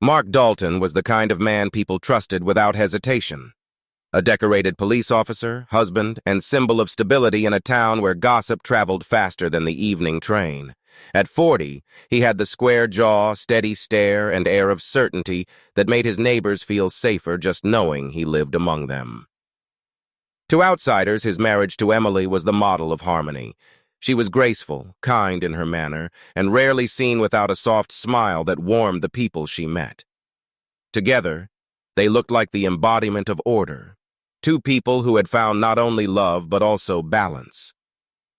Mark Dalton was the kind of man people trusted without hesitation. A decorated police officer, husband, and symbol of stability in a town where gossip traveled faster than the evening train. At 40, he had the square jaw, steady stare, and air of certainty that made his neighbors feel safer just knowing he lived among them. To outsiders, his marriage to Emily was the model of harmony. She was graceful, kind in her manner, and rarely seen without a soft smile that warmed the people she met. Together, they looked like the embodiment of order, two people who had found not only love but also balance.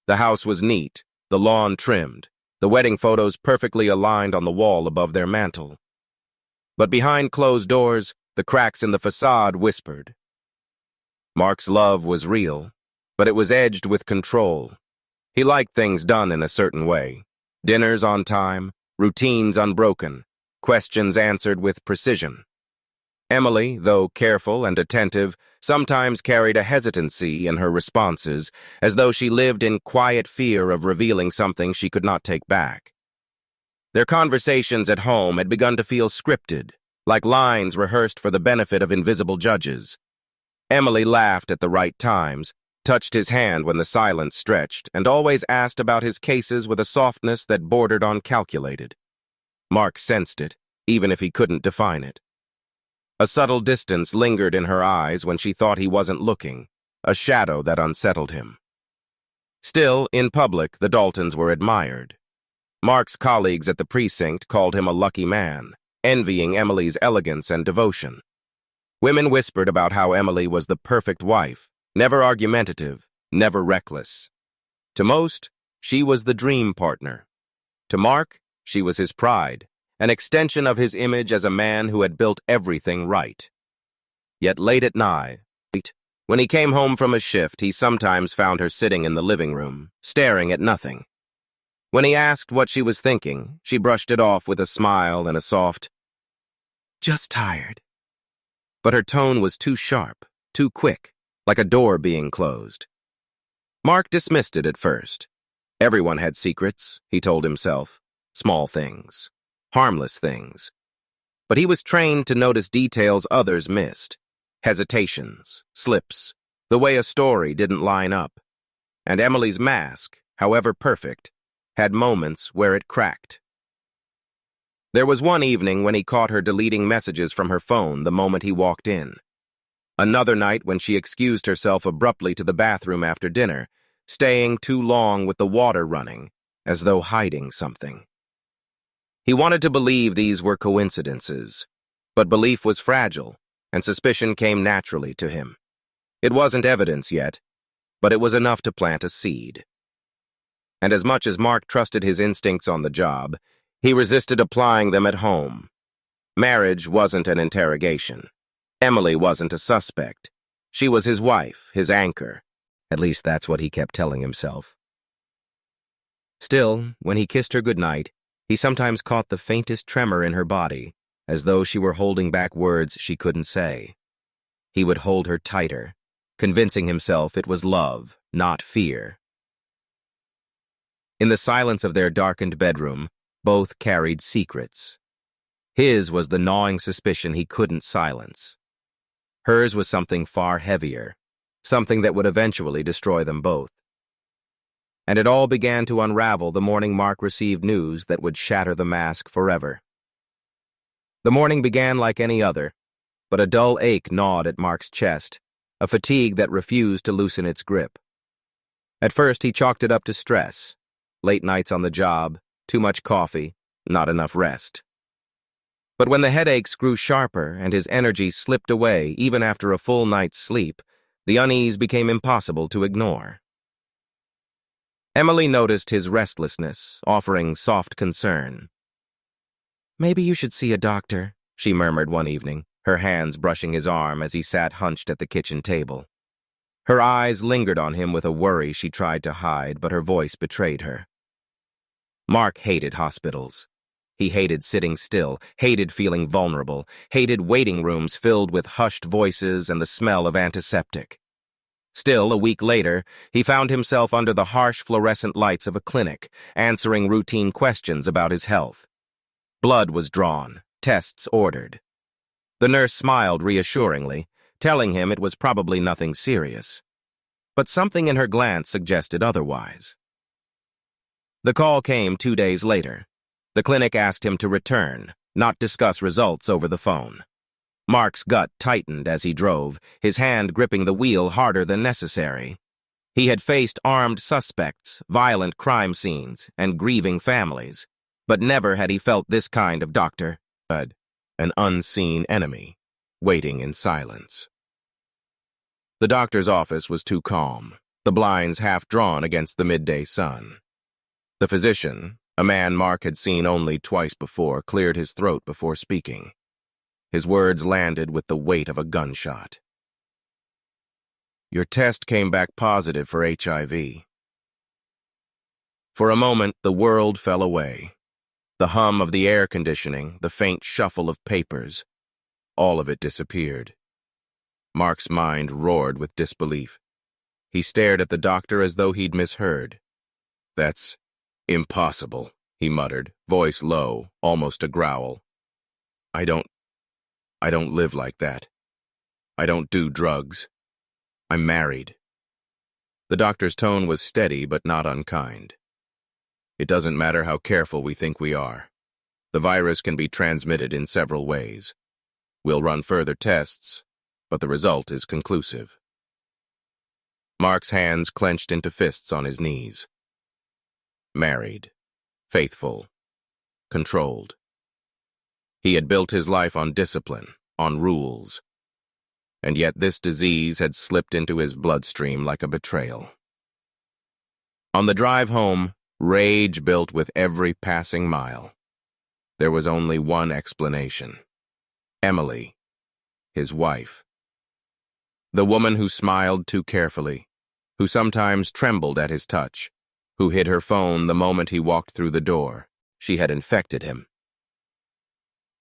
The house was neat, the lawn trimmed, the wedding photos perfectly aligned on the wall above their mantel. But behind closed doors, the cracks in the facade whispered. Mark's love was real, but it was edged with control. He liked things done in a certain way. Dinners on time, routines unbroken, questions answered with precision. Emily, though careful and attentive, sometimes carried a hesitancy in her responses, as though she lived in quiet fear of revealing something she could not take back. Their conversations at home had begun to feel scripted, like lines rehearsed for the benefit of invisible judges. Emily laughed at the right times, touched his hand when the silence stretched, and always asked about his cases with a softness that bordered on calculated. Mark sensed it, even if he couldn't define it. A subtle distance lingered in her eyes when she thought he wasn't looking, a shadow that unsettled him. Still, in public, the Daltons were admired. Mark's colleagues at the precinct called him a lucky man, envying Emily's elegance and devotion. Women whispered about how Emily was the perfect wife, never argumentative, never reckless. To most, she was the dream partner. To Mark, she was his pride, an extension of his image as a man who had built everything right. Yet late at night, when he came home from a shift, he sometimes found her sitting in the living room, staring at nothing. When he asked what she was thinking, she brushed it off with a smile and a soft, "Just tired." But her tone was too sharp, too quick, like a door being closed. Mark dismissed it at first. Everyone had secrets, he told himself, small things. Harmless things. But he was trained to notice details others missed. Hesitations, slips, the way a story didn't line up. And Emily's mask, however perfect, had moments where it cracked. There was one evening when he caught her deleting messages from her phone the moment he walked in. Another night when she excused herself abruptly to the bathroom after dinner, staying too long with the water running, as though hiding something. He wanted to believe these were coincidences, but belief was fragile, and suspicion came naturally to him. It wasn't evidence yet, but it was enough to plant a seed. And as much as Mark trusted his instincts on the job, he resisted applying them at home. Marriage wasn't an interrogation. Emily wasn't a suspect. She was his wife, his anchor. At least that's what he kept telling himself. Still, when he kissed her goodnight, he sometimes caught the faintest tremor in her body, as though she were holding back words she couldn't say. He would hold her tighter, convincing himself it was love, not fear. In the silence of their darkened bedroom, both carried secrets. His was the gnawing suspicion he couldn't silence. Hers was something far heavier, something that would eventually destroy them both. And it all began to unravel the morning Mark received news that would shatter the mask forever. The morning began like any other, but a dull ache gnawed at Mark's chest, a fatigue that refused to loosen its grip. At first, he chalked it up to stress, late nights on the job, too much coffee, not enough rest. But when the headaches grew sharper and his energy slipped away even after a full night's sleep, the unease became impossible to ignore. Emily noticed his restlessness, offering soft concern. "Maybe you should see a doctor," she murmured one evening, her hands brushing his arm as he sat hunched at the kitchen table. Her eyes lingered on him with a worry she tried to hide, but her voice betrayed her. Mark hated hospitals. He hated sitting still, hated feeling vulnerable, hated waiting rooms filled with hushed voices and the smell of antiseptic. Still, a week later, he found himself under the harsh fluorescent lights of a clinic, answering routine questions about his health. Blood was drawn, Tests ordered. The nurse smiled reassuringly, telling him it was probably nothing serious. But something in her glance suggested otherwise. The call came 2 days later. The clinic asked him to return, not discuss results over the phone. Mark's gut tightened as he drove, his hand gripping the wheel harder than necessary. He had faced armed suspects, violent crime scenes, and grieving families, but never had he felt this kind of doctor. An unseen enemy, waiting in silence. The doctor's office was too calm, the blinds half drawn against the midday sun. The physician, a man Mark had seen only twice before, cleared his throat before speaking. His words landed with the weight of a gunshot. Your test came back positive for HIV. For a moment, the world fell away. The hum of the air conditioning, the faint shuffle of papers, all of it disappeared. Mark's mind roared with disbelief. He stared at the doctor as though he'd misheard. That's impossible, he muttered, voice low, almost a growl. I don't live like that. I don't do drugs. I'm married. The doctor's tone was steady but not unkind. It doesn't matter how careful we think we are. The virus can be transmitted in several ways. We'll run further tests, but the result is conclusive. Mark's hands clenched into fists on his knees. Married, faithful, controlled. He had built his life on discipline, on rules. And yet this disease had slipped into his bloodstream like a betrayal. On the drive home, rage built with every passing mile. There was only one explanation. Emily, his wife. The woman who smiled too carefully, who sometimes trembled at his touch, who hid her phone the moment he walked through the door. She had infected him.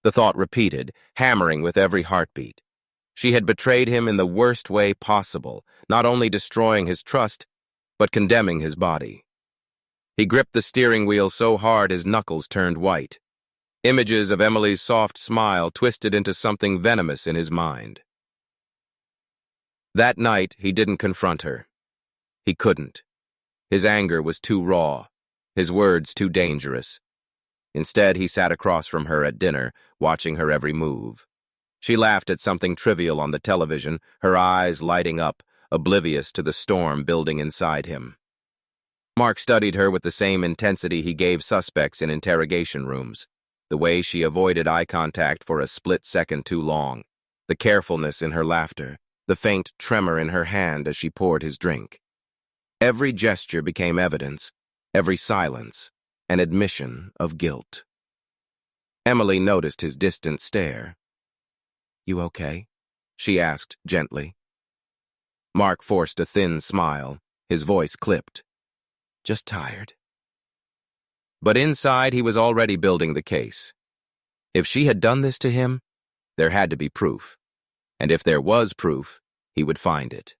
The thought repeated, hammering with every heartbeat. She had betrayed him in the worst way possible, not only destroying his trust, but condemning his body. He gripped the steering wheel so hard his knuckles turned white. Images of Emily's soft smile twisted into something venomous in his mind. That night, he didn't confront her. He couldn't. His anger was too raw, his words too dangerous. Instead, he sat across from her at dinner, watching her every move. She laughed at something trivial on the television, her eyes lighting up, oblivious to the storm building inside him. Mark studied her with the same intensity he gave suspects in interrogation rooms. The way she avoided eye contact for a split second too long, the carefulness in her laughter, the faint tremor in her hand as she poured his drink. Every gesture became evidence, every silence, an admission of guilt. Emily noticed his distant stare. You okay? She asked gently. Mark forced a thin smile, his voice clipped. Just tired. But inside he was already building the case. If she had done this to him, there had to be proof. And if there was proof, he would find it.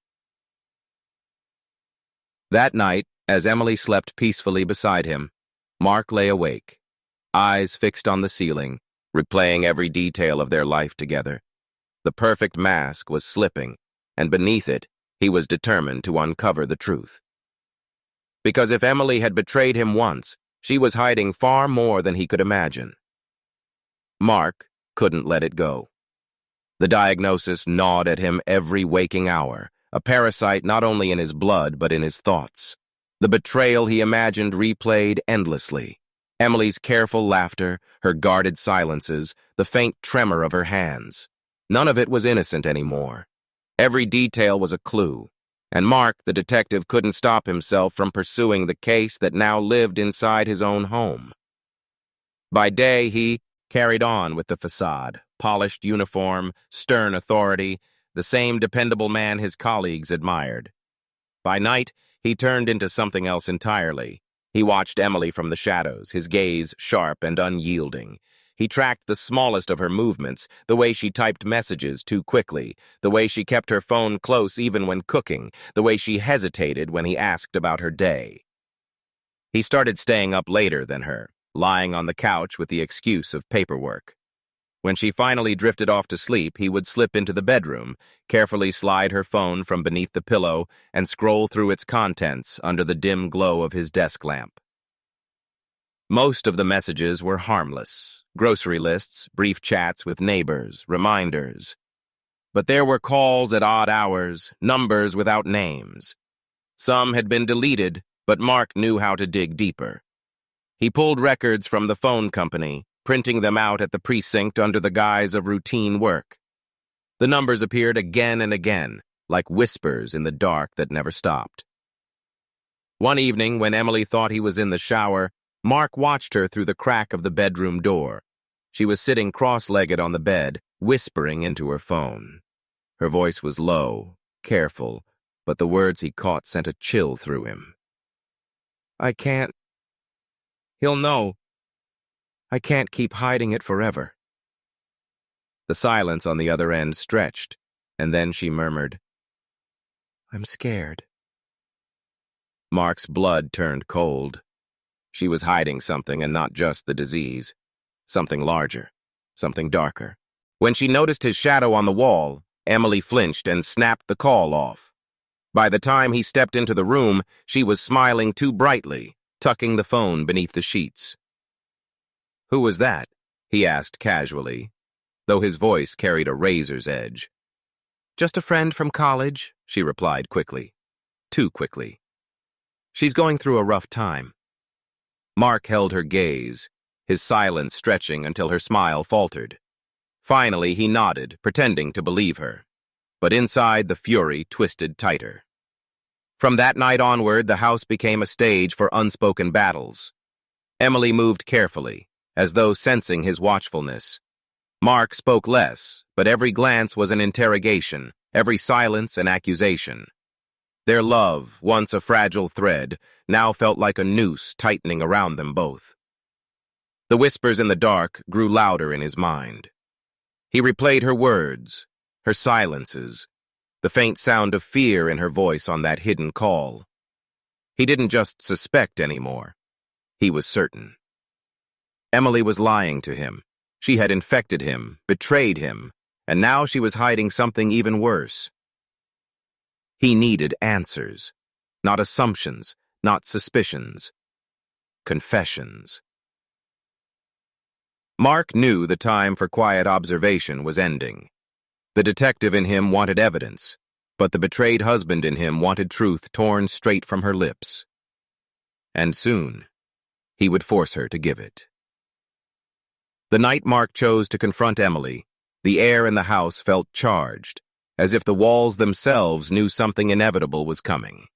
That night, as Emily slept peacefully beside him, Mark lay awake, eyes fixed on the ceiling, replaying every detail of their life together. The perfect mask was slipping, and beneath it, he was determined to uncover the truth. Because if Emily had betrayed him once, she was hiding far more than he could imagine. Mark couldn't let it go. The diagnosis gnawed at him every waking hour, a parasite not only in his blood but in his thoughts. The betrayal he imagined replayed endlessly. Emily's careful laughter, her guarded silences, the faint tremor of her hands. None of it was innocent anymore. Every detail was a clue, and Mark, the detective, couldn't stop himself from pursuing the case that now lived inside his own home. By day, he carried on with the facade, polished uniform, stern authority, the same dependable man his colleagues admired. By night, he turned into something else entirely. He watched Emily from the shadows, his gaze sharp and unyielding. He tracked the smallest of her movements, the way she typed messages too quickly, the way she kept her phone close even when cooking, the way she hesitated when he asked about her day. He started staying up later than her, lying on the couch with the excuse of paperwork. When she finally drifted off to sleep, he would slip into the bedroom, carefully slide her phone from beneath the pillow, and scroll through its contents under the dim glow of his desk lamp. Most of the messages were harmless: grocery lists, brief chats with neighbors, reminders. But there were calls at odd hours, numbers without names. Some had been deleted, but Mark knew how to dig deeper. He pulled records from the phone company, printing them out at the precinct under the guise of routine work. The numbers appeared again and again, like whispers in the dark that never stopped. One evening, when Emily thought he was in the shower, Mark watched her through the crack of the bedroom door. She was sitting cross-legged on the bed, whispering into her phone. Her voice was low, careful, but the words he caught sent a chill through him. "I can't. He'll know. I can't keep hiding it forever." The silence on the other end stretched, and then she murmured, "I'm scared." Mark's blood turned cold. She was hiding something, and not just the disease. Something larger, something darker. When she noticed his shadow on the wall, Emily flinched and snapped the call off. By the time he stepped into the room, she was smiling too brightly, tucking the phone beneath the sheets. "Who was that?" he asked casually, though his voice carried a razor's edge. "Just a friend from college," she replied quickly. Too quickly. "She's going through a rough time." Mark held her gaze, his silence stretching until her smile faltered. Finally, he nodded, pretending to believe her. But inside, the fury twisted tighter. From that night onward, the house became a stage for unspoken battles. Emily moved carefully, as though sensing his watchfulness. Mark spoke less, but every glance was an interrogation, every silence an accusation. Their love, once a fragile thread, now felt like a noose tightening around them both. The whispers in the dark grew louder in his mind. He replayed her words, her silences, the faint sound of fear in her voice on that hidden call. He didn't just suspect anymore. He was certain. Emily was lying to him. She had infected him, betrayed him, and now she was hiding something even worse. He needed answers, not assumptions, not suspicions. Confessions. Mark knew the time for quiet observation was ending. The detective in him wanted evidence, but the betrayed husband in him wanted truth torn straight from her lips. And soon, he would force her to give it. The night Mark chose to confront Emily, the air in the house felt charged, as if the walls themselves knew something inevitable was coming.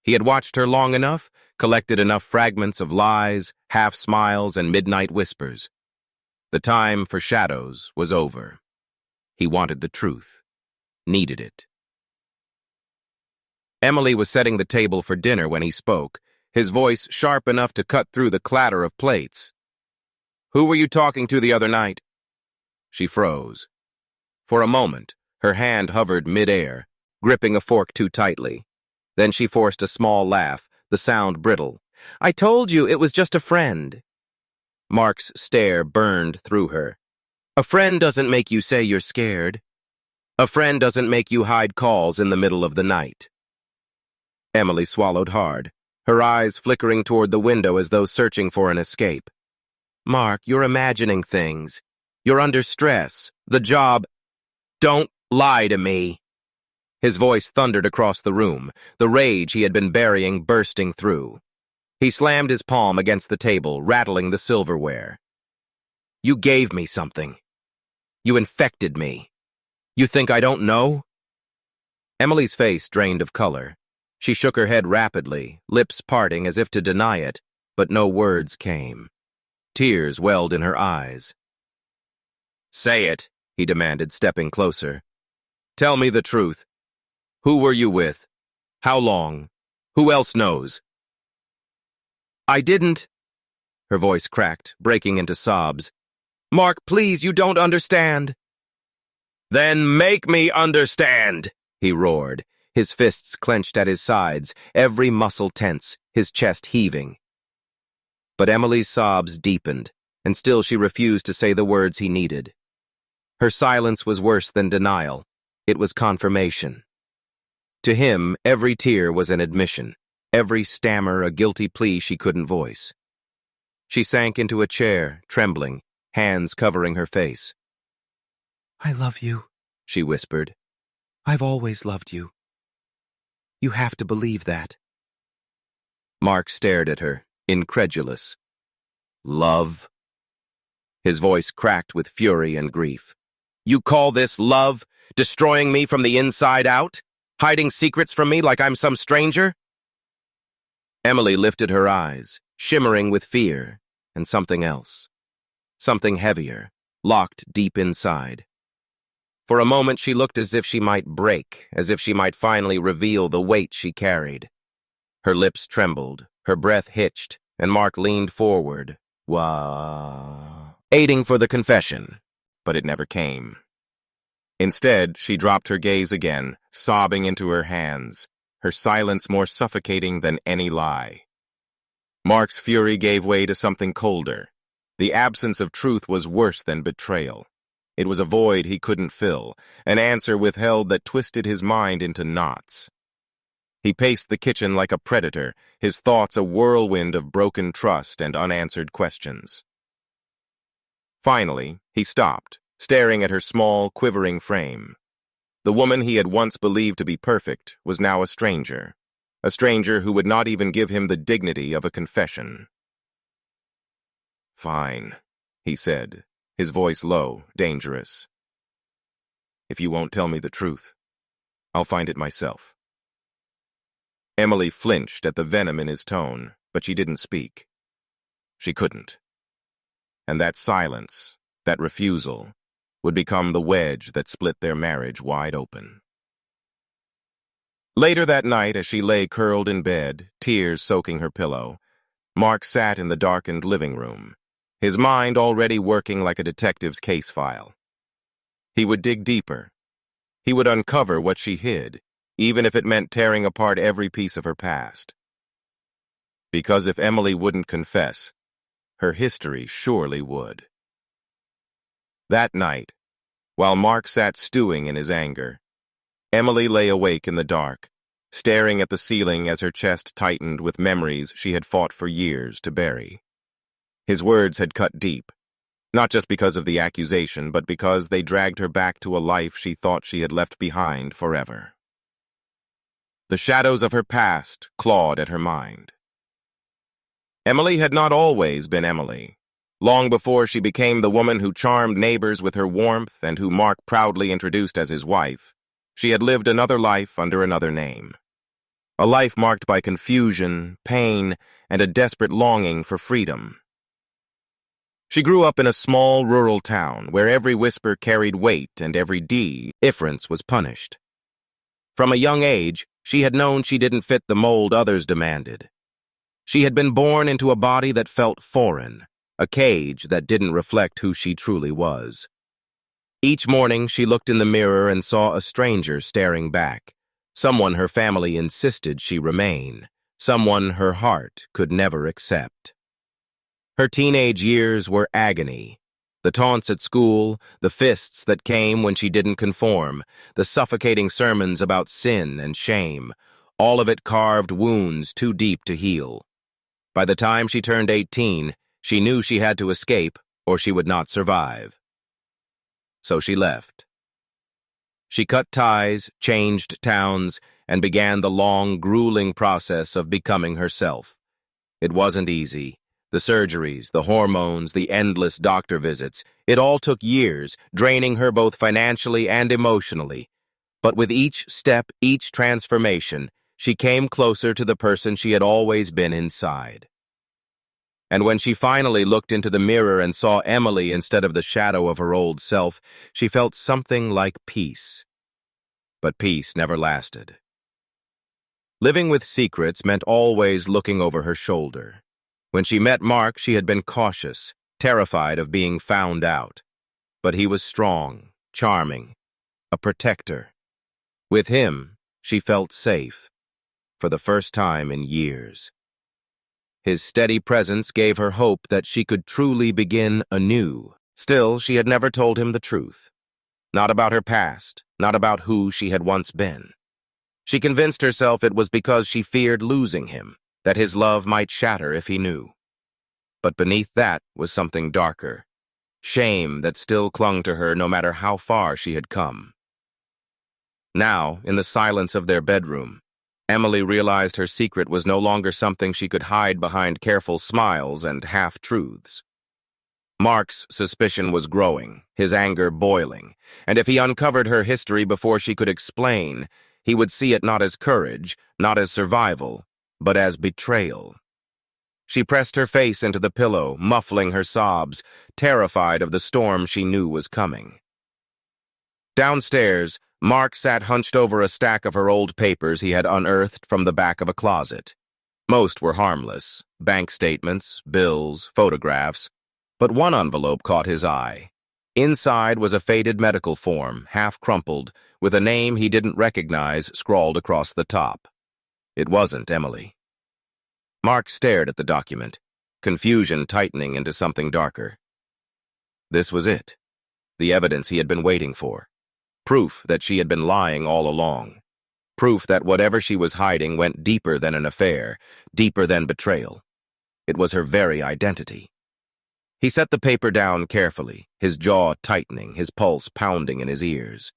He had watched her long enough, collected enough fragments of lies, half-smiles, and midnight whispers. The time for shadows was over. He wanted the truth, needed it. Emily was setting the table for dinner when he spoke, his voice sharp enough to cut through the clatter of plates. "Who were you talking to the other night?" She froze. For a moment, her hand hovered mid-air, gripping a fork too tightly. Then she forced a small laugh, the sound brittle. "I told you it was just a friend." Mark's stare burned through her. "A friend doesn't make you say you're scared. A friend doesn't make you hide calls in the middle of the night." Emily swallowed hard, her eyes flickering toward the window as though searching for an escape. "Mark, you're imagining things. You're under stress. The job—" "Don't lie to me." His voice thundered across the room, the rage he had been burying bursting through. He slammed his palm against the table, rattling the silverware. "You gave me something. You infected me. You think I don't know?" Emily's face drained of color. She shook her head rapidly, lips parting as if to deny it, but no words came. Tears welled in her eyes. "Say it," he demanded, stepping closer. "Tell me the truth. Who were you with? How long? Who else knows?" "I didn't." Her voice cracked, breaking into sobs. "Mark, please, you don't understand." "Then make me understand," he roared, his fists clenched at his sides, every muscle tense, his chest heaving. But Emily's sobs deepened, and still she refused to say the words he needed. Her silence was worse than denial. It was confirmation. To him, every tear was an admission, every stammer a guilty plea she couldn't voice. She sank into a chair, trembling, hands covering her face. "I love you," she whispered. "I've always loved you. You have to believe that." Mark stared at her, incredulous. "Love?" His voice cracked with fury and grief. "You call this love? Destroying me from the inside out? Hiding secrets from me like I'm some stranger?" Emily lifted her eyes, shimmering with fear and something else. Something heavier, locked deep inside. For a moment she looked as if she might break, as if she might finally reveal the weight she carried. Her lips trembled, her breath hitched, and Mark leaned forward, aiding for the confession, but it never came. Instead, she dropped her gaze again, sobbing into her hands, her silence more suffocating than any lie. Mark's fury gave way to something colder. The absence of truth was worse than betrayal. It was a void he couldn't fill, an answer withheld that twisted his mind into knots. He paced the kitchen like a predator, his thoughts a whirlwind of broken trust and unanswered questions. Finally, he stopped, staring at her small, quivering frame. The woman he had once believed to be perfect was now a stranger who would not even give him the dignity of a confession. "Fine," he said, his voice low, dangerous. "If you won't tell me the truth, I'll find it myself." Emily flinched at the venom in his tone, but she didn't speak. She couldn't. And that silence, that refusal, would become the wedge that split their marriage wide open. Later that night, as she lay curled in bed, tears soaking her pillow, Mark sat in the darkened living room, his mind already working like a detective's case file. He would dig deeper. He would uncover what she hid, even if it meant tearing apart every piece of her past. Because if Emily wouldn't confess, her history surely would. That night, while Mark sat stewing in his anger, Emily lay awake in the dark, staring at the ceiling as her chest tightened with memories she had fought for years to bury. His words had cut deep, not just because of the accusation, but because they dragged her back to a life she thought she had left behind forever. The shadows of her past clawed at her mind. Emily had not always been Emily. Long before she became the woman who charmed neighbors with her warmth and who Mark proudly introduced as his wife, she had lived another life under another name. A life marked by confusion, pain, and a desperate longing for freedom. She grew up in a small rural town where every whisper carried weight and every difference was punished. From a young age, she had known she didn't fit the mold others demanded. She had been born into a body that felt foreign, a cage that didn't reflect who she truly was. Each morning, she looked in the mirror and saw a stranger staring back, someone her family insisted she remain, someone her heart could never accept. Her teenage years were agony. The taunts at school, the fists that came when she didn't conform, the suffocating sermons about sin and shame, all of it carved wounds too deep to heal. By the time she turned 18, she knew she had to escape or she would not survive. So she left. She cut ties, changed towns, and began the long, grueling process of becoming herself. It wasn't easy. The surgeries, the hormones, the endless doctor visits, it all took years, draining her both financially and emotionally. But with each step, each transformation, she came closer to the person she had always been inside. And when she finally looked into the mirror and saw Emily instead of the shadow of her old self, she felt something like peace. But peace never lasted. Living with secrets meant always looking over her shoulder. When she met Mark, she had been cautious, terrified of being found out. But he was strong, charming, a protector. With him, she felt safe, for the first time in years. His steady presence gave her hope that she could truly begin anew. Still, she had never told him the truth. Not about her past, not about who she had once been. She convinced herself it was because she feared losing him, that his love might shatter if he knew. But beneath that was something darker. Shame that still clung to her no matter how far she had come. Now, in the silence of their bedroom, Emily realized her secret was no longer something she could hide behind careful smiles and half-truths. Mark's suspicion was growing, his anger boiling, and if he uncovered her history before she could explain, he would see it not as courage, not as survival, but as betrayal. She pressed her face into the pillow, muffling her sobs, terrified of the storm she knew was coming. Downstairs, Mark sat hunched over a stack of her old papers he had unearthed from the back of a closet. Most were harmless, bank statements, bills, photographs, but one envelope caught his eye. Inside was a faded medical form, half crumpled, with a name he didn't recognize scrawled across the top. It wasn't Emily. Mark stared at the document, confusion tightening into something darker. This was it, the evidence he had been waiting for. Proof that she had been lying all along. Proof that whatever she was hiding went deeper than an affair, deeper than betrayal. It was her very identity. He set the paper down carefully, his jaw tightening, his pulse pounding in his ears.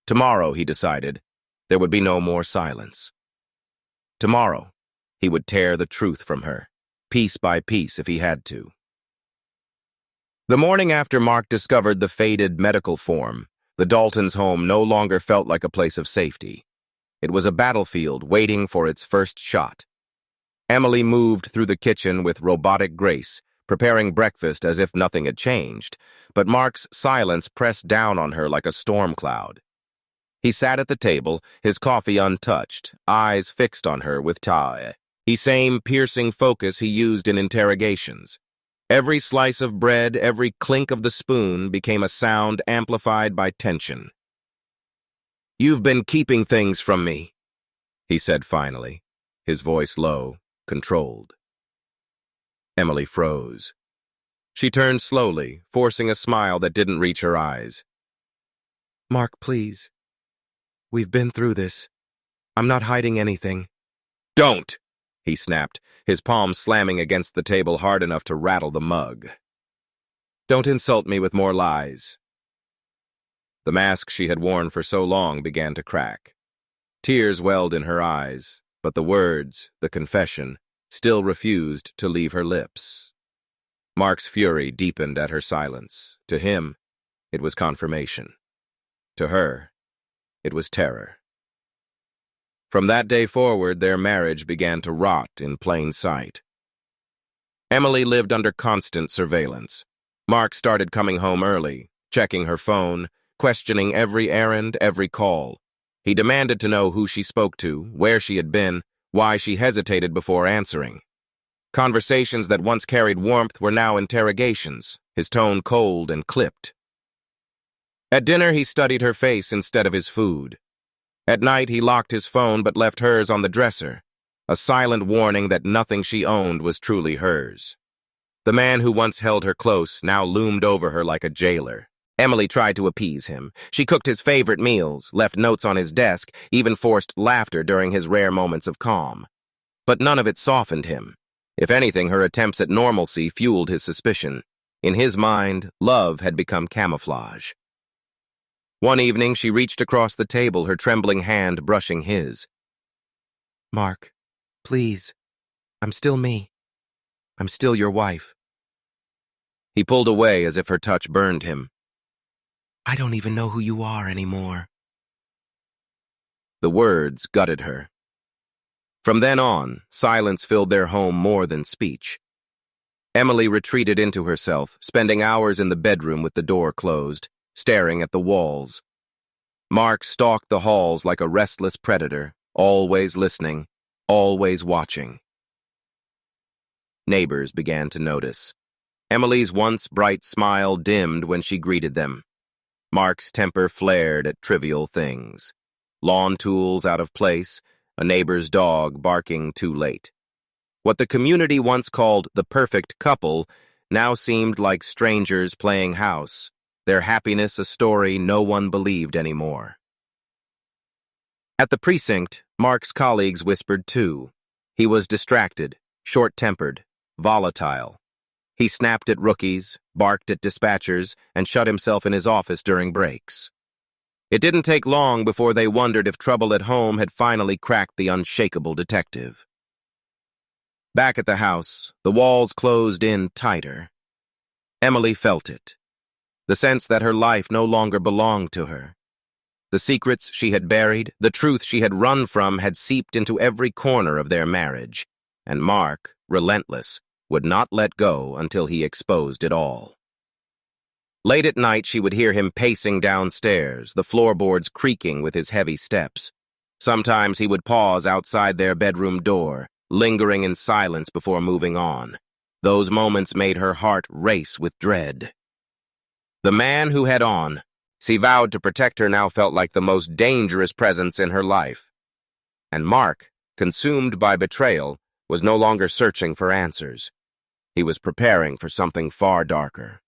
Tomorrow, he decided, there would be no more silence. Tomorrow, he would tear the truth from her, piece by piece if he had to. The morning after Mark discovered the faded medical form, the Daltons' home no longer felt like a place of safety. It was a battlefield waiting for its first shot. Emily moved through the kitchen with robotic grace, preparing breakfast as if nothing had changed, but Mark's silence pressed down on her like a storm cloud. He sat at the table, his coffee untouched, eyes fixed on her with the same piercing focus he used in interrogations. Every slice of bread, every clink of the spoon became a sound amplified by tension. "You've been keeping things from me," he said finally, his voice low, controlled. Emily froze. She turned slowly, forcing a smile that didn't reach her eyes. "Mark, please. We've been through this. I'm not hiding anything." "Don't!" he snapped, his palm slamming against the table hard enough to rattle the mug. "Don't insult me with more lies." The mask she had worn for so long began to crack. Tears welled in her eyes, but the words, the confession, still refused to leave her lips. Mark's fury deepened at her silence. To him, it was confirmation. To her, it was terror. From that day forward, their marriage began to rot in plain sight. Emily lived under constant surveillance. Mark started coming home early, checking her phone, questioning every errand, every call. He demanded to know who she spoke to, where she had been, why she hesitated before answering. Conversations that once carried warmth were now interrogations, his tone cold and clipped. At dinner, he studied her face instead of his food. At night, he locked his phone but left hers on the dresser, a silent warning that nothing she owned was truly hers. The man who once held her close now loomed over her like a jailer. Emily tried to appease him. She cooked his favorite meals, left notes on his desk, even forced laughter during his rare moments of calm. But none of it softened him. If anything, her attempts at normalcy fueled his suspicion. In his mind, love had become camouflage. One evening, she reached across the table, her trembling hand brushing his. "Mark, please. I'm still me. I'm still your wife." He pulled away as if her touch burned him. "I don't even know who you are anymore." The words gutted her. From then on, silence filled their home more than speech. Emily retreated into herself, spending hours in the bedroom with the door closed, staring at the walls. Mark stalked the halls like a restless predator, always listening, always watching. Neighbors began to notice. Emily's once bright smile dimmed when she greeted them. Mark's temper flared at trivial things. Lawn tools out of place, a neighbor's dog barking too late. What the community once called the perfect couple now seemed like strangers playing house, their happiness a story no one believed anymore. At the precinct, Mark's colleagues whispered too. He was distracted, short-tempered, volatile. He snapped at rookies, barked at dispatchers, and shut himself in his office during breaks. It didn't take long before they wondered if trouble at home had finally cracked the unshakable detective. Back at the house, the walls closed in tighter. Emily felt it. The sense that her life no longer belonged to her. The secrets she had buried, the truth she had run from had seeped into every corner of their marriage, and Mark, relentless, would not let go until he exposed it all. Late at night, she would hear him pacing downstairs, the floorboards creaking with his heavy steps. Sometimes he would pause outside their bedroom door, lingering in silence before moving on. Those moments made her heart race with dread. The man who had she vowed to protect her, now felt like the most dangerous presence in her life. And Mark, consumed by betrayal, was no longer searching for answers. He was preparing for something far darker.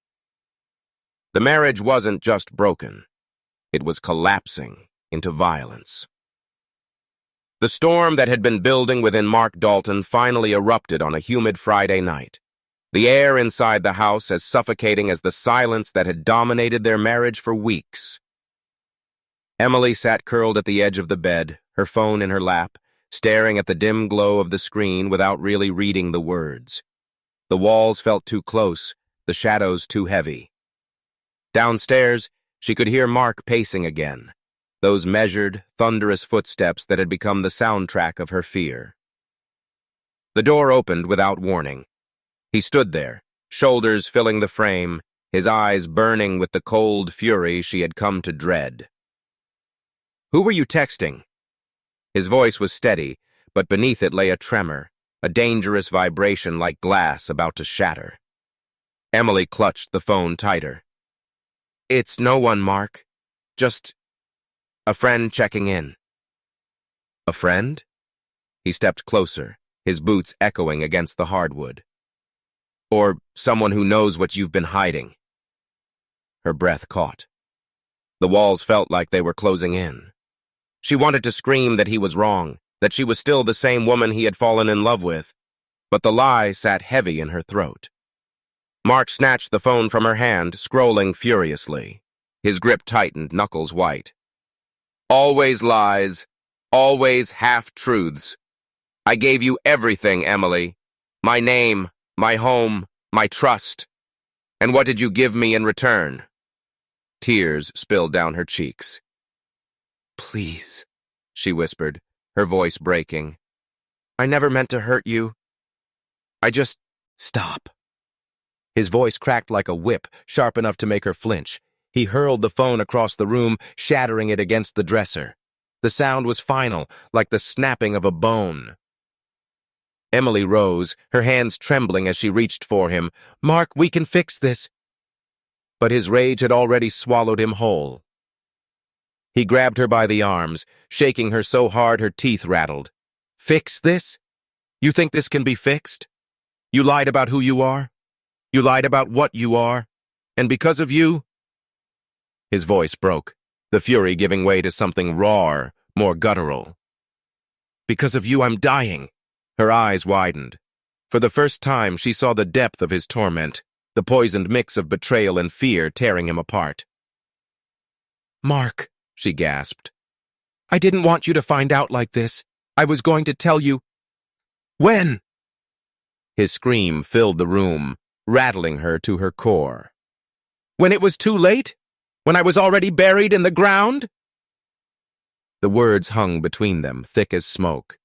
The marriage wasn't just broken. It was collapsing into violence. The storm that had been building within Mark Dalton finally erupted on a humid Friday night. The air inside the house as suffocating as the silence that had dominated their marriage for weeks. Emily sat curled at the edge of the bed, her phone in her lap, staring at the dim glow of the screen without really reading the words. The walls felt too close, the shadows too heavy. Downstairs, she could hear Mark pacing again, those measured, thunderous footsteps that had become the soundtrack of her fear. The door opened without warning. He stood there, shoulders filling the frame, his eyes burning with the cold fury she had come to dread. "Who were you texting?" His voice was steady, but beneath it lay a tremor, a dangerous vibration like glass about to shatter. Emily clutched the phone tighter. "It's no one, Mark. Just a friend checking in." "A friend?" He stepped closer, his boots echoing against the hardwood. "Or someone who knows what you've been hiding." Her breath caught. The walls felt like they were closing in. She wanted to scream that he was wrong, that she was still the same woman he had fallen in love with, but the lie sat heavy in her throat. Mark snatched the phone from her hand, scrolling furiously. His grip tightened, knuckles white. "Always lies, always half-truths. I gave you everything, Emily. My name, my home, my trust. And what did you give me in return?" Tears spilled down her cheeks. "Please," she whispered, her voice breaking. "I never meant to hurt you. I just—" "Stop." His voice cracked like a whip, sharp enough to make her flinch. He hurled the phone across the room, shattering it against the dresser. The sound was final, like the snapping of a bone. Emily rose, her hands trembling as she reached for him. "Mark, we can fix this." But his rage had already swallowed him whole. He grabbed her by the arms, shaking her so hard her teeth rattled. "Fix this? You think this can be fixed? You lied about who you are. You lied about what you are. And because of you—" His voice broke, the fury giving way to something rawer, more guttural. "Because of you, I'm dying." Her eyes widened. For the first time, she saw the depth of his torment, the poisoned mix of betrayal and fear tearing him apart. "Mark," she gasped, "I didn't want you to find out like this. I was going to tell you—" "When?" His scream filled the room, rattling her to her core. "When it was too late? When I was already buried in the ground?" The words hung between them, thick as smoke.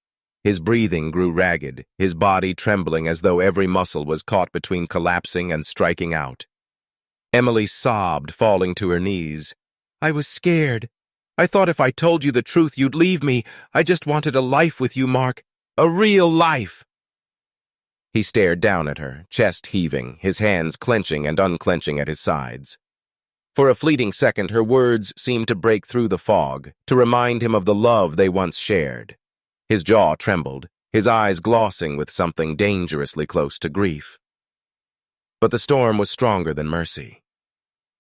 His breathing grew ragged, his body trembling as though every muscle was caught between collapsing and striking out. Emily sobbed, falling to her knees. "I was scared. I thought if I told you the truth, you'd leave me. I just wanted a life with you, Mark. A real life." He stared down at her, chest heaving, his hands clenching and unclenching at his sides. For a fleeting second, her words seemed to break through the fog, to remind him of the love they once shared. His jaw trembled, his eyes glossing with something dangerously close to grief. But the storm was stronger than mercy.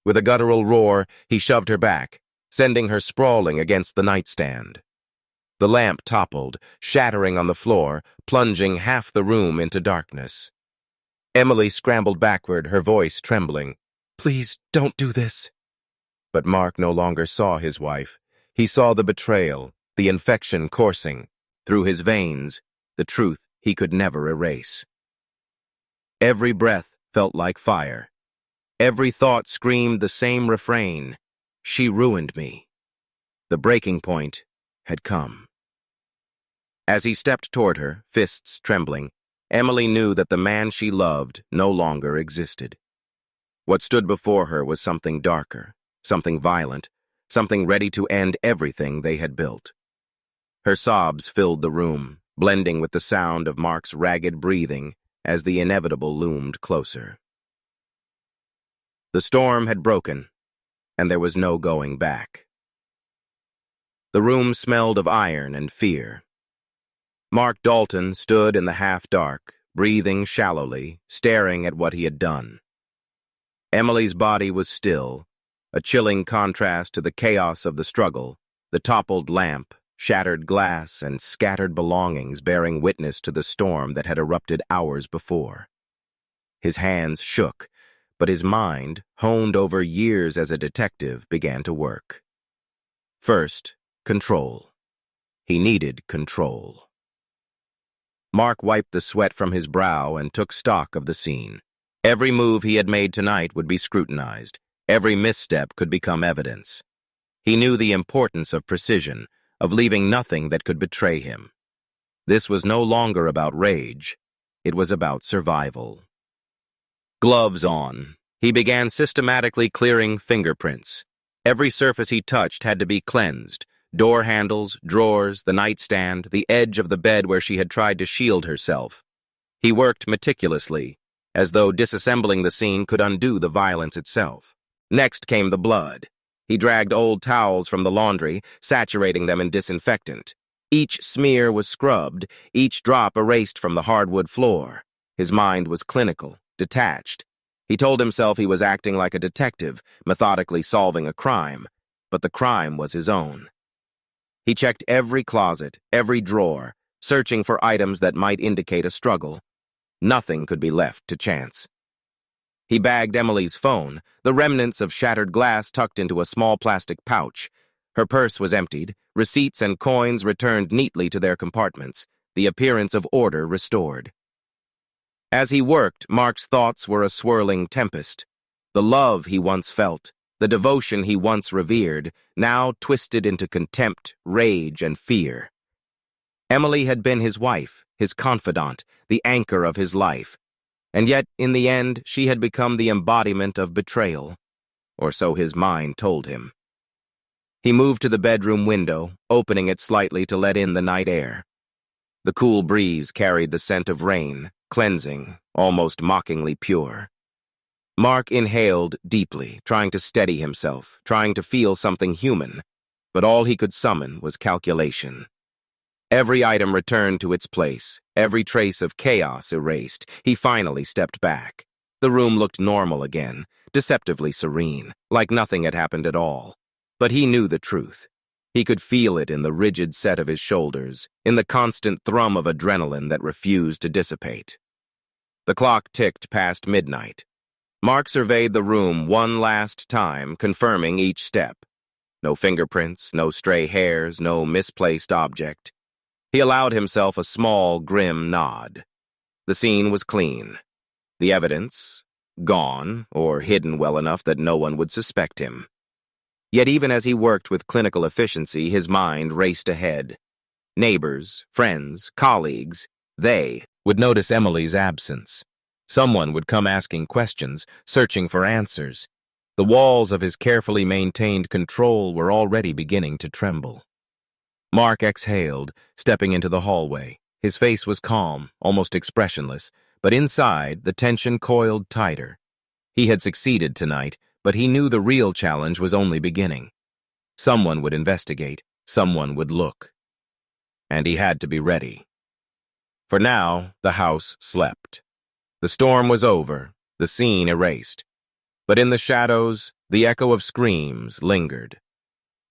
With a guttural roar, he shoved her back, sending her sprawling against the nightstand. The lamp toppled, shattering on the floor, plunging half the room into darkness. Emily scrambled backward, her voice trembling. "Please, don't do this." But Mark no longer saw his wife. He saw the betrayal, the infection coursing through his veins, the truth he could never erase. Every breath felt like fire. Every thought screamed the same refrain. She ruined me. The breaking point had come. As he stepped toward her, fists trembling, Emily knew that the man she loved no longer existed. What stood before her was something darker, something violent, something ready to end everything they had built. Her sobs filled the room, blending with the sound of Mark's ragged breathing as the inevitable loomed closer. The storm had broken, and there was no going back. The room smelled of iron and fear. Mark Dalton stood in the half-dark, breathing shallowly, staring at what he had done. Emily's body was still, a chilling contrast to the chaos of the struggle, the toppled lamp, shattered glass, and scattered belongings bearing witness to the storm that had erupted hours before. His hands shook, but his mind, honed over years as a detective, began to work. First, control. He needed control. Mark wiped the sweat from his brow and took stock of the scene. Every move he had made tonight would be scrutinized. Every misstep could become evidence. He knew the importance of precision, of leaving nothing that could betray him. This was no longer about rage. It was about survival. Gloves on, he began systematically clearing fingerprints. Every surface he touched had to be cleansed. Door handles, drawers, the nightstand, the edge of the bed where she had tried to shield herself. He worked meticulously, as though disassembling the scene could undo the violence itself. Next came the blood. He dragged old towels from the laundry, saturating them in disinfectant. Each smear was scrubbed, each drop erased from the hardwood floor. His mind was clinical, detached. He told himself he was acting like a detective, methodically solving a crime, but the crime was his own. He checked every closet, every drawer, searching for items that might indicate a struggle. Nothing could be left to chance. He bagged Emily's phone, the remnants of shattered glass tucked into a small plastic pouch. Her purse was emptied, receipts and coins returned neatly to their compartments, the appearance of order restored. As he worked, Mark's thoughts were a swirling tempest. The love he once felt, the devotion he once revered, now twisted into contempt, rage, and fear. Emily had been his wife, his confidant, the anchor of his life. And yet, in the end, she had become the embodiment of betrayal. Or so his mind told him. He moved to the bedroom window, opening it slightly to let in the night air. The cool breeze carried the scent of rain, cleansing, almost mockingly pure. Mark inhaled deeply, trying to steady himself, trying to feel something human, but all he could summon was calculation. Every item returned to its place, every trace of chaos erased. He finally stepped back. The room looked normal again, deceptively serene, like nothing had happened at all. But he knew the truth. He could feel it in the rigid set of his shoulders, in the constant thrum of adrenaline that refused to dissipate. The clock ticked past midnight. Mark surveyed the room one last time, confirming each step. No fingerprints, no stray hairs, no misplaced object. He allowed himself a small, grim nod. The scene was clean. The evidence, gone, or hidden well enough that no one would suspect him. Yet even as he worked with clinical efficiency, his mind raced ahead. Neighbors, friends, colleagues, they would notice Emily's absence. Someone would come asking questions, searching for answers. The walls of his carefully maintained control were already beginning to tremble. Mark exhaled, stepping into the hallway. His face was calm, almost expressionless, but inside, the tension coiled tighter. He had succeeded tonight, but he knew the real challenge was only beginning. Someone would investigate, someone would look. And he had to be ready. For now, the house slept. The storm was over, the scene erased. But in the shadows, the echo of screams lingered.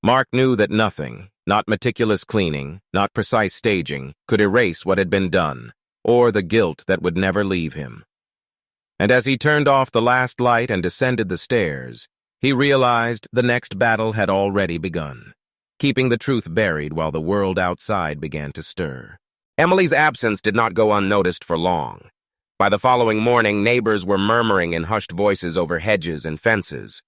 Mark knew that nothing, not meticulous cleaning, not precise staging, could erase what had been done, or the guilt that would never leave him. And as he turned off the last light and descended the stairs, he realized the next battle had already begun, keeping the truth buried while the world outside began to stir. Emily's absence did not go unnoticed for long. By the following morning, neighbors were murmuring in hushed voices over hedges and fences.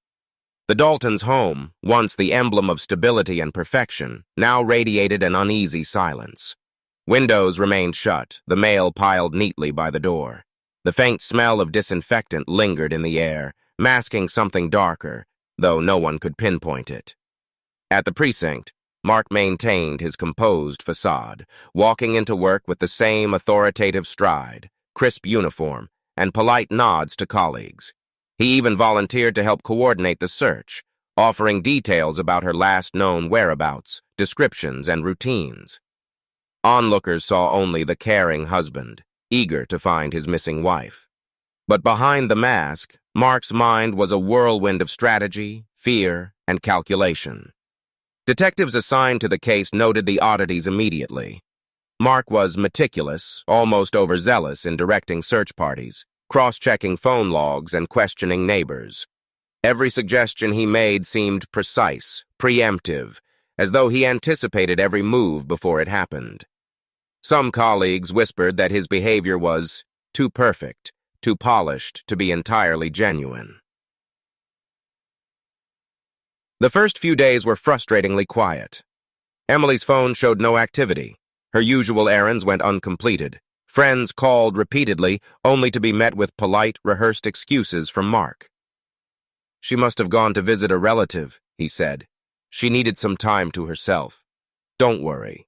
The Daltons' home, once the emblem of stability and perfection, now radiated an uneasy silence. Windows remained shut, the mail piled neatly by the door. The faint smell of disinfectant lingered in the air, masking something darker, though no one could pinpoint it. At the precinct, Mark maintained his composed facade, walking into work with the same authoritative stride, crisp uniform, and polite nods to colleagues. He even volunteered to help coordinate the search, offering details about her last known whereabouts, descriptions, and routines. Onlookers saw only the caring husband, eager to find his missing wife. But behind the mask, Mark's mind was a whirlwind of strategy, fear, and calculation. Detectives assigned to the case noted the oddities immediately. Mark was meticulous, almost overzealous in directing search parties, cross-checking phone logs and questioning neighbors. Every suggestion he made seemed precise, preemptive, as though he anticipated every move before it happened. Some colleagues whispered that his behavior was too perfect, too polished to be entirely genuine. The first few days were frustratingly quiet. Emily's phone showed no activity. Her usual errands went uncompleted. Friends called repeatedly, only to be met with polite, rehearsed excuses from Mark. "She must have gone to visit a relative," he said. "She needed some time to herself. Don't worry."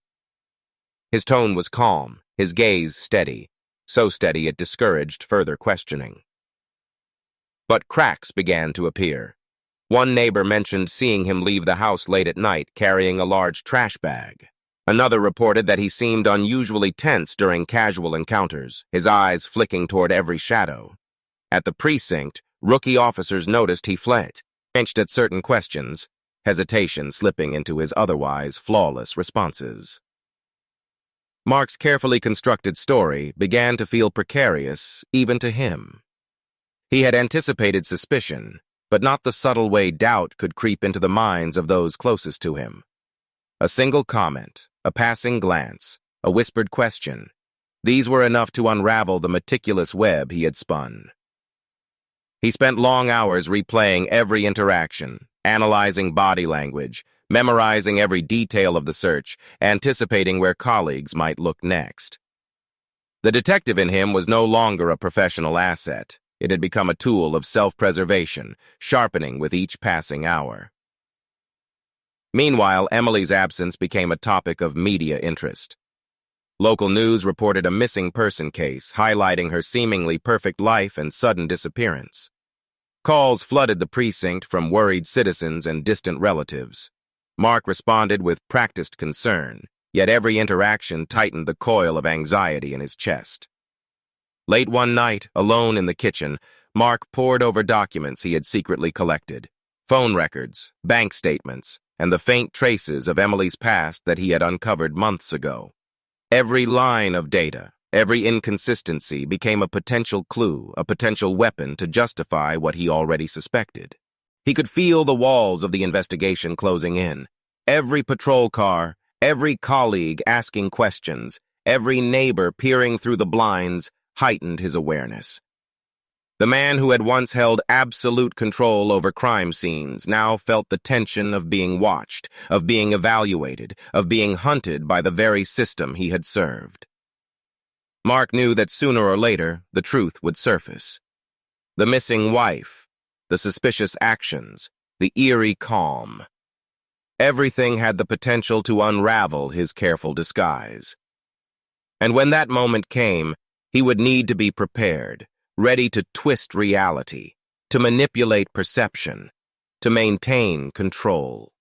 His tone was calm, his gaze steady, so steady it discouraged further questioning. But cracks began to appear. One neighbor mentioned seeing him leave the house late at night carrying a large trash bag. Another reported that he seemed unusually tense during casual encounters, his eyes flicking toward every shadow. At the precinct, rookie officers noticed he flanched at certain questions, hesitation slipping into his otherwise flawless responses. Mark's carefully constructed story began to feel precarious, even to him. He had anticipated suspicion, but not the subtle way doubt could creep into the minds of those closest to him. A single comment, a passing glance, a whispered question, these were enough to unravel the meticulous web he had spun. He spent long hours replaying every interaction, analyzing body language, memorizing every detail of the search, anticipating where colleagues might look next. The detective in him was no longer a professional asset. It had become a tool of self-preservation, sharpening with each passing hour. Meanwhile, Emily's absence became a topic of media interest. Local news reported a missing person case, highlighting her seemingly perfect life and sudden disappearance. Calls flooded the precinct from worried citizens and distant relatives. Mark responded with practiced concern, yet every interaction tightened the coil of anxiety in his chest. Late one night, alone in the kitchen, Mark pored over documents he had secretly collected, phone records, bank statements, and the faint traces of Emily's past that he had uncovered months ago. Every line of data, every inconsistency became a potential clue, a potential weapon to justify what he already suspected. He could feel the walls of the investigation closing in. Every patrol car, every colleague asking questions, every neighbor peering through the blinds heightened his awareness. The man who had once held absolute control over crime scenes now felt the tension of being watched, of being evaluated, of being hunted by the very system he had served. Mark knew that sooner or later the truth would surface. The missing wife, the suspicious actions, the eerie calm. Everything had the potential to unravel his careful disguise. And when that moment came, he would need to be prepared, ready to twist reality, to manipulate perception, to maintain control.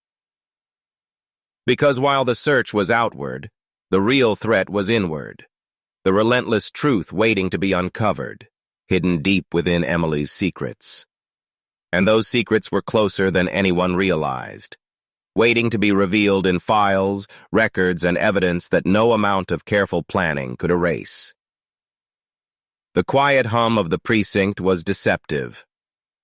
Because while the search was outward, the real threat was inward. the relentless truth waiting to be uncovered, hidden deep within Emily's secrets. And those secrets were closer than anyone realized, waiting to be revealed in files, records, and evidence that no amount of careful planning could erase. The quiet hum of the precinct was deceptive.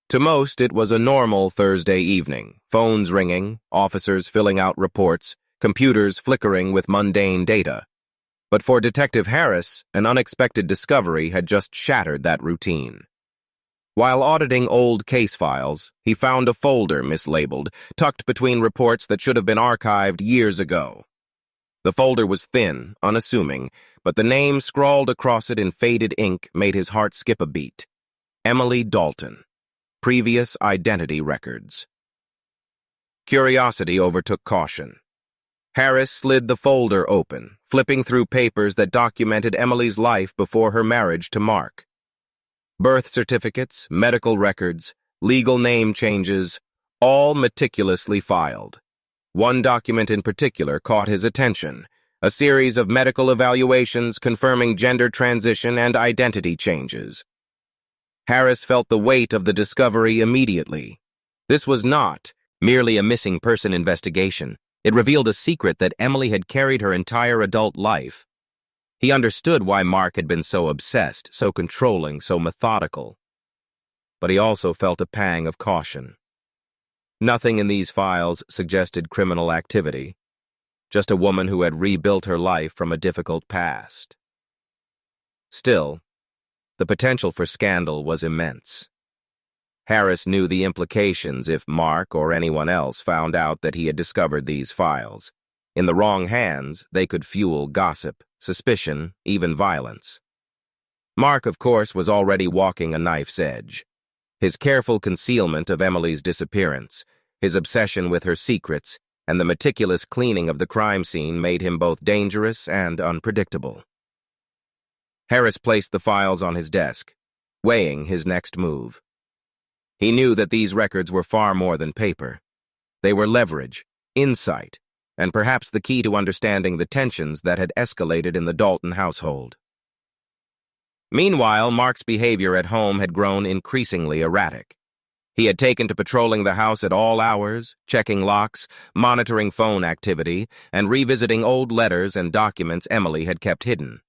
To most, it was a normal Thursday evening, phones ringing, officers filling out reports, computers flickering with mundane data. But for Detective Harris, an unexpected discovery had just shattered that routine. While auditing old case files, he found a folder mislabeled, tucked between reports that should have been archived years ago. The folder was thin, unassuming, but the name scrawled across it in faded ink made his heart skip a beat. Emily Dalton. Previous identity records. Curiosity overtook caution. Harris slid the folder open, flipping through papers that documented Emily's life before her marriage to Mark. Birth certificates, medical records, legal name changes, all meticulously filed. One document in particular caught his attention, a series of medical evaluations confirming gender transition and identity changes. Harris felt the weight of the discovery immediately. This was not merely a missing person investigation. It revealed a secret that Emily had carried her entire adult life. He understood why Mark had been so obsessed, so controlling, so methodical. But he also felt a pang of caution. Nothing in these files suggested criminal activity, just a woman who had rebuilt her life from a difficult past. Still, the potential for scandal was immense. Harris knew the implications if Mark or anyone else found out that he had discovered these files. In the wrong hands, they could fuel gossip, suspicion, even violence. Mark, of course, was already walking a knife's edge. His careful concealment of Emily's disappearance, his obsession with her secrets, and the meticulous cleaning of the crime scene made him both dangerous and unpredictable. Harris placed the files on his desk, weighing his next move. He knew that these records were far more than paper. They were leverage, insight, and perhaps the key to understanding the tensions that had escalated in the Dalton household. Meanwhile, Mark's behavior at home had grown increasingly erratic. He had taken to patrolling the house at all hours, checking locks, monitoring phone activity, and revisiting old letters and documents Emily had kept hidden.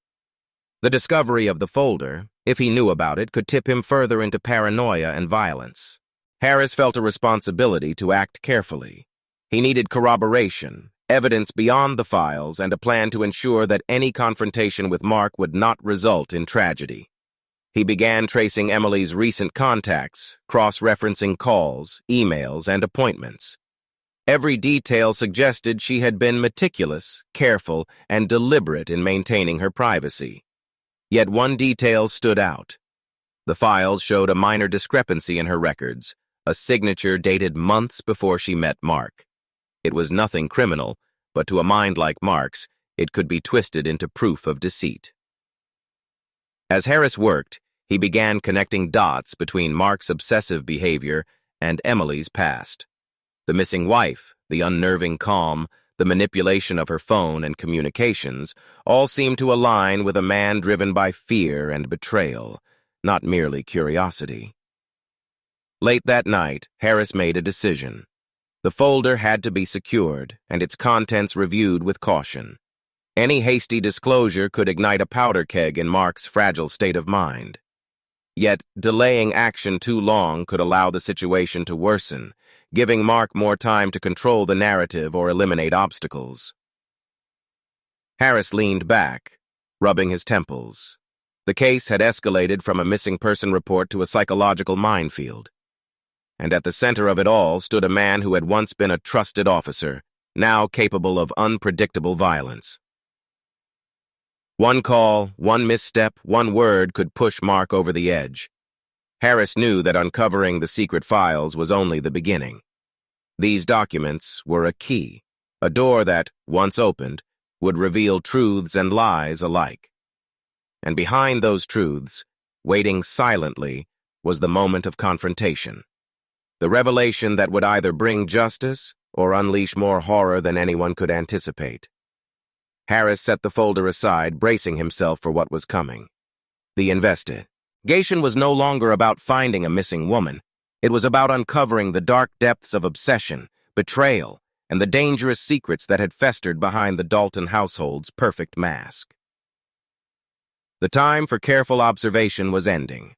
The discovery of the folder, if he knew about it, could tip him further into paranoia and violence. Harris felt a responsibility to act carefully. He needed corroboration, evidence beyond the files, and a plan to ensure that any confrontation with Mark would not result in tragedy. He began tracing Emily's recent contacts, cross-referencing calls, emails, and appointments. Every detail suggested she had been meticulous, careful, and deliberate in maintaining her privacy. Yet one detail stood out. The files showed a minor discrepancy in her records, a signature dated months before she met Mark. It was nothing criminal, but to a mind like Mark's, it could be twisted into proof of deceit. As Harris worked, he began connecting dots between Mark's obsessive behavior and Emily's past. The missing wife, the unnerving calm, the manipulation of her phone and communications all seemed to align with a man driven by fear and betrayal, not merely curiosity. Late that night, Harris made a decision. The folder had to be secured and its contents reviewed with caution. Any hasty disclosure could ignite a powder keg in Mark's fragile state of mind. Yet, delaying action too long could allow the situation to worsen, giving Mark more time to control the narrative or eliminate obstacles. Harris leaned back, rubbing his temples. The case had escalated from a missing person report to a psychological minefield. And at the center of it all stood a man who had once been a trusted officer, now capable of unpredictable violence. One call, one misstep, one word could push Mark over the edge. Harris knew that uncovering the secret files was only the beginning. These documents were a key, a door that, once opened, would reveal truths and lies alike. And behind those truths, waiting silently, was the moment of confrontation. The revelation that would either bring justice or unleash more horror than anyone could anticipate. Harris set the folder aside, bracing himself for what was coming. The investigation was no longer about finding a missing woman. It was about uncovering the dark depths of obsession, betrayal, and the dangerous secrets that had festered behind the Dalton household's perfect mask. The time for careful observation was ending.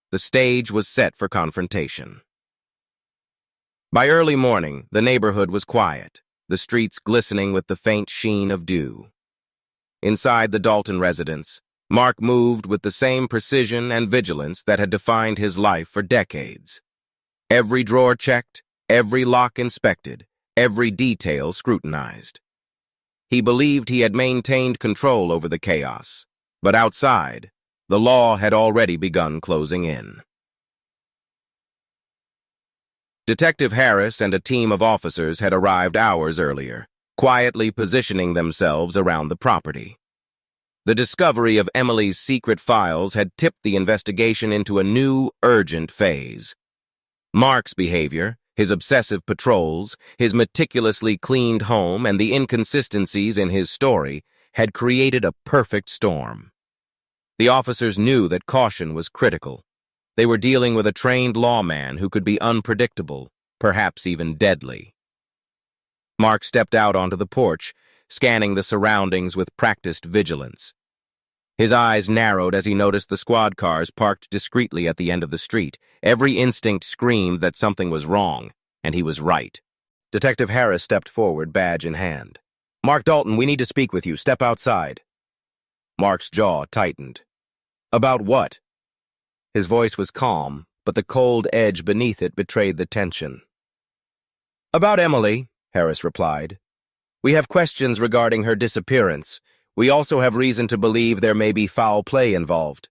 The stage was set for confrontation. By early morning, the neighborhood was quiet, the streets glistening with the faint sheen of dew. Inside the Dalton residence, Mark moved with the same precision and vigilance that had defined his life for decades. Every drawer checked, every lock inspected, every detail scrutinized. He believed he had maintained control over the chaos, but outside, the law had already begun closing in. Detective Harris and a team of officers had arrived hours earlier, quietly positioning themselves around the property. The discovery of Emily's secret files had tipped the investigation into a new, urgent phase. Mark's behavior, his obsessive patrols, his meticulously cleaned home, and the inconsistencies in his story had created a perfect storm. The officers knew that caution was critical. They were dealing with a trained lawman who could be unpredictable, perhaps even deadly. Mark stepped out onto the porch, scanning the surroundings with practiced vigilance. His eyes narrowed as he noticed the squad cars parked discreetly at the end of the street. Every instinct screamed that something was wrong, and he was right. Detective Harris stepped forward, badge in hand. "Mark Dalton, we need to speak with you. Step outside." Mark's jaw tightened. "About what?" His voice was calm, but the cold edge beneath it betrayed the tension. "About Emily," Harris replied. "We have questions regarding her disappearance. We also have reason to believe there may be foul play involved."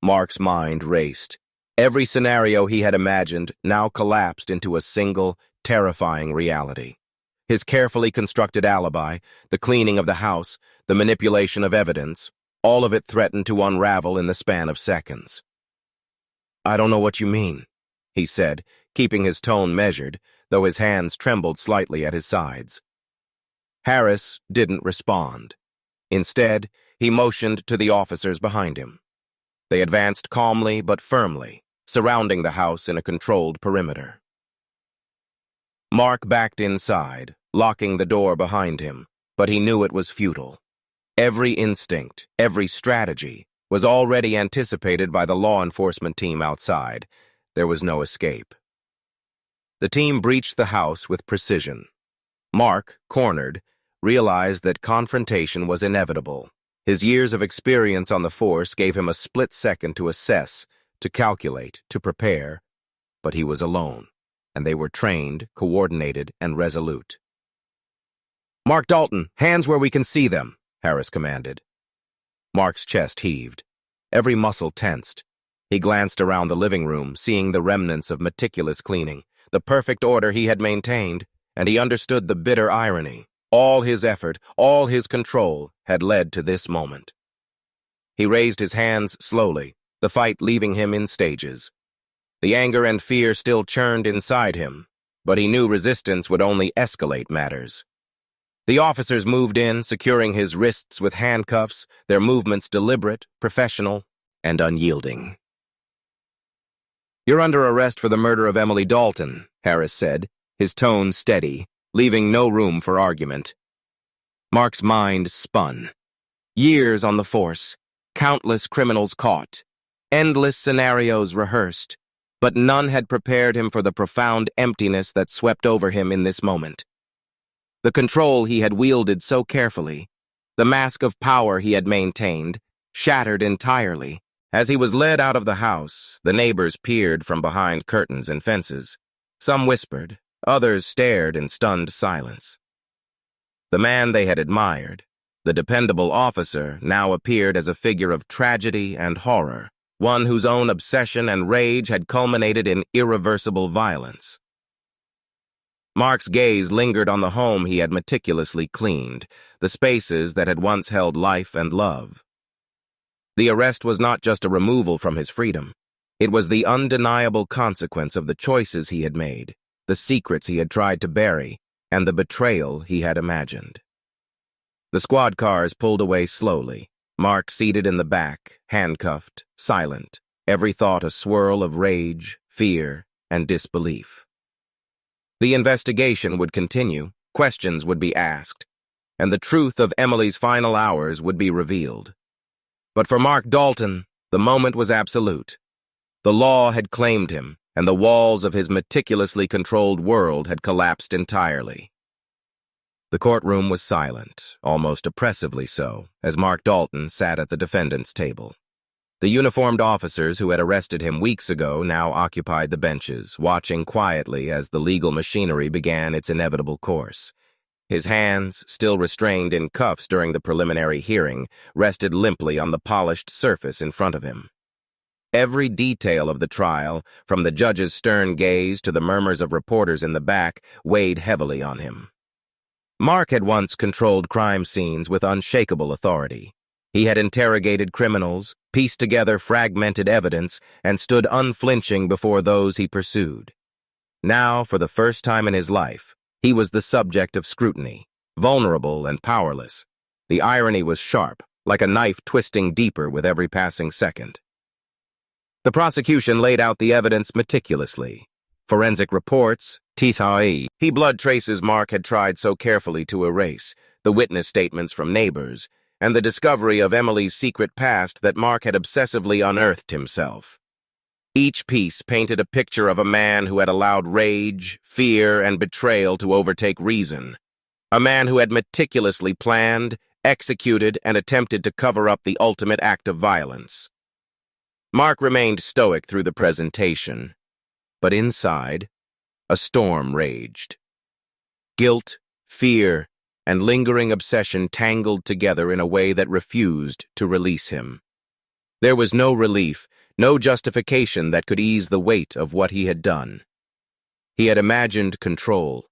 Mark's mind raced. Every scenario he had imagined now collapsed into a single, terrifying reality. His carefully constructed alibi, the cleaning of the house, the manipulation of evidence, all of it threatened to unravel in the span of seconds. "I don't know what you mean," he said, keeping his tone measured, though his hands trembled slightly at his sides. Harris didn't respond. Instead, he motioned to the officers behind him. They advanced calmly but firmly, surrounding the house in a controlled perimeter. Mark backed inside, locking the door behind him, but he knew it was futile. Every instinct, every strategy, was already anticipated by the law enforcement team outside. There was no escape. The team breached the house with precision. Mark, cornered, realized that confrontation was inevitable. His years of experience on the force gave him a split second to assess, to calculate, to prepare, but he was alone, and they were trained, coordinated, and resolute. "Mark Dalton, hands where we can see them," Harris commanded. Mark's chest heaved. Every muscle tensed. He glanced around the living room, seeing the remnants of meticulous cleaning, the perfect order he had maintained, and he understood the bitter irony. All his effort, all his control, had led to this moment. He raised his hands slowly, the fight leaving him in stages. The anger and fear still churned inside him, but he knew resistance would only escalate matters. The officers moved in, securing his wrists with handcuffs, their movements deliberate, professional, and unyielding. "You're under arrest for the murder of Emily Dalton," Harris said, his tone steady, leaving no room for argument. Mark's mind spun. Years on the force, countless criminals caught, endless scenarios rehearsed, but none had prepared him for the profound emptiness that swept over him in this moment. The control he had wielded so carefully, the mask of power he had maintained, shattered entirely. As he was led out of the house, the neighbors peered from behind curtains and fences. Some whispered, others stared in stunned silence. The man they had admired, the dependable officer, now appeared as a figure of tragedy and horror, one whose own obsession and rage had culminated in irreversible violence. Mark's gaze lingered on the home he had meticulously cleaned, the spaces that had once held life and love. The arrest was not just a removal from his freedom. It was the undeniable consequence of the choices he had made, the secrets he had tried to bury, and the betrayal he had imagined. The squad cars pulled away slowly. Mark seated in the back, handcuffed, silent, every thought a swirl of rage, fear, and disbelief. The investigation would continue, questions would be asked, and the truth of Emily's final hours would be revealed. But for Mark Dalton, the moment was absolute. The law had claimed him, and the walls of his meticulously controlled world had collapsed entirely. The courtroom was silent, almost oppressively so, as Mark Dalton sat at the defendant's table. The uniformed officers who had arrested him weeks ago now occupied the benches, watching quietly as the legal machinery began its inevitable course. His hands, still restrained in cuffs during the preliminary hearing, rested limply on the polished surface in front of him. Every detail of the trial, from the judge's stern gaze to the murmurs of reporters in the back, weighed heavily on him. Mark had once controlled crime scenes with unshakable authority. He had interrogated criminals, pieced together fragmented evidence, and stood unflinching before those he pursued. Now, for the first time in his life, he was the subject of scrutiny, vulnerable and powerless. The irony was sharp, like a knife twisting deeper with every passing second. The prosecution laid out the evidence meticulously. Forensic reports, HIV, blood traces Mark had tried so carefully to erase, the witness statements from neighbors, and the discovery of Emily's secret past that Mark had obsessively unearthed himself. Each piece painted a picture of a man who had allowed rage, fear, and betrayal to overtake reason. A man who had meticulously planned, executed, and attempted to cover up the ultimate act of violence. Mark remained stoic through the presentation, but inside, a storm raged. Guilt, fear, and lingering obsession tangled together in a way that refused to release him. There was no relief, no justification that could ease the weight of what he had done. He had imagined control,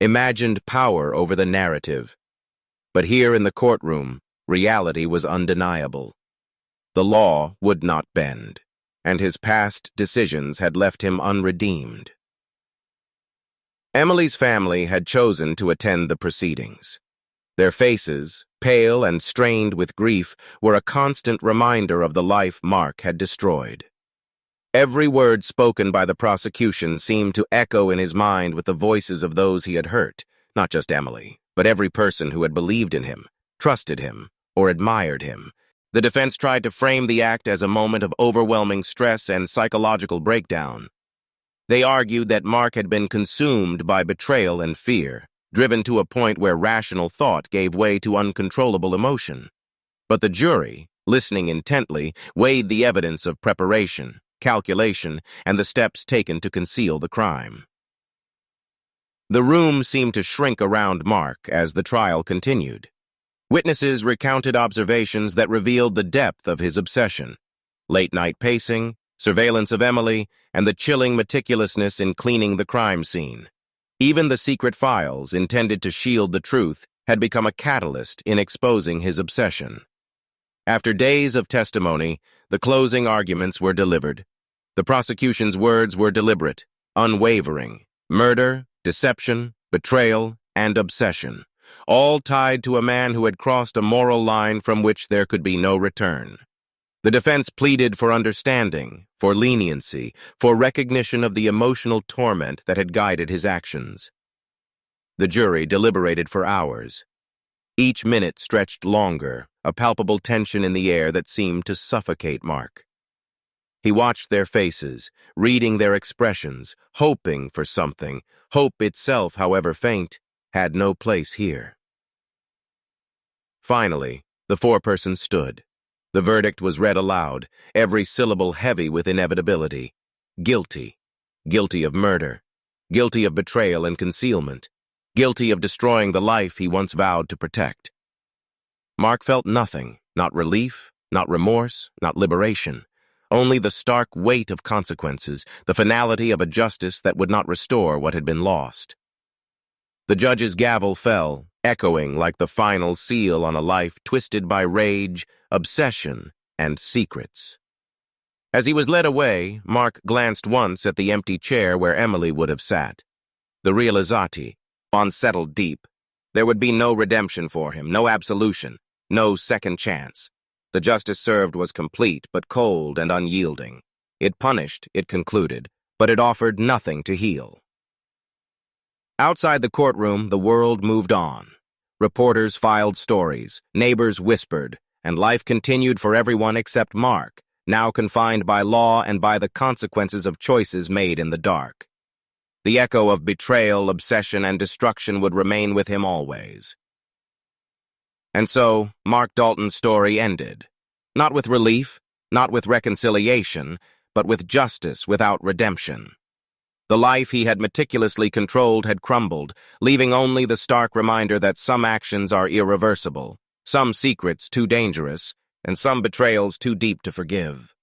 imagined power over the narrative. But here in the courtroom, reality was undeniable. The law would not bend, and his past decisions had left him unredeemed. Emily's family had chosen to attend the proceedings. Their faces, pale and strained with grief, were a constant reminder of the life Mark had destroyed. Every word spoken by the prosecution seemed to echo in his mind with the voices of those he had hurt, not just Emily, but every person who had believed in him, trusted him, or admired him. The defense tried to frame the act as a moment of overwhelming stress and psychological breakdown. They argued that Mark had been consumed by betrayal and fear, driven to a point where rational thought gave way to uncontrollable emotion. But the jury, listening intently, weighed the evidence of preparation, calculation, and the steps taken to conceal the crime. The room seemed to shrink around Mark as the trial continued. Witnesses recounted observations that revealed the depth of his obsession: late-night pacing, surveillance of Emily, and the chilling meticulousness in cleaning the crime scene. Even the secret files, intended to shield the truth, had become a catalyst in exposing his obsession. After days of testimony, the closing arguments were delivered. The prosecution's words were deliberate, unwavering: murder, deception, betrayal, and obsession, all tied to a man who had crossed a moral line from which there could be no return. The defense pleaded for understanding, for leniency, for recognition of the emotional torment that had guided his actions. The jury deliberated for hours. Each minute stretched longer, a palpable tension in the air that seemed to suffocate Mark. He watched their faces, reading their expressions, hoping for something. Hope itself, however faint, had no place here. Finally, the foreperson stood. The verdict was read aloud, every syllable heavy with inevitability. Guilty. Guilty of murder. Guilty of betrayal and concealment. Guilty of destroying the life he once vowed to protect. Mark felt nothing, not relief, not remorse, not liberation. Only the stark weight of consequences, the finality of a justice that would not restore what had been lost. The judge's gavel fell, echoing like the final seal on a life twisted by rage, obsession, and secrets. As he was led away, Mark glanced once at the empty chair where Emily would have sat. The realizzati, settled deep. There would be no redemption for him, no absolution, no second chance. The justice served was complete, but cold and unyielding. It punished, it concluded, but it offered nothing to heal. Outside the courtroom, the world moved on. Reporters filed stories, neighbors whispered, and life continued for everyone except Mark, now confined by law and by the consequences of choices made in the dark. The echo of betrayal, obsession, and destruction would remain with him always. And so, Mark Dalton's story ended. Not with relief, not with reconciliation, but with justice without redemption. The life he had meticulously controlled had crumbled, leaving only the stark reminder that some actions are irreversible, some secrets too dangerous, and some betrayals too deep to forgive.